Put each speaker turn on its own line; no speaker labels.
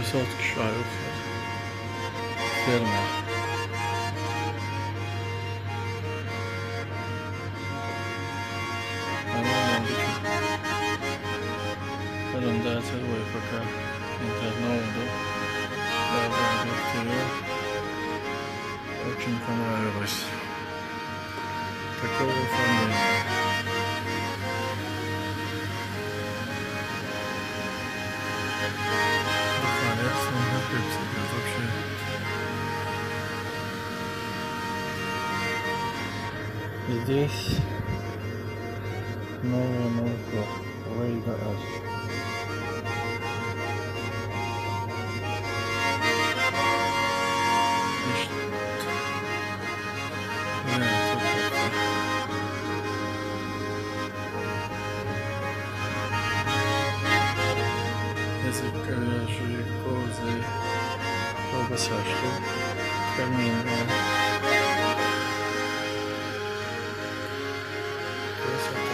поселке Шаюх, фермер. Она рекомендация пока интернет, да, очень понравилось. Такого оформления. Вообще. Здесь новая наука Лейда Ас. Язык говяжий, козы, колбасашки, каминная. Красота.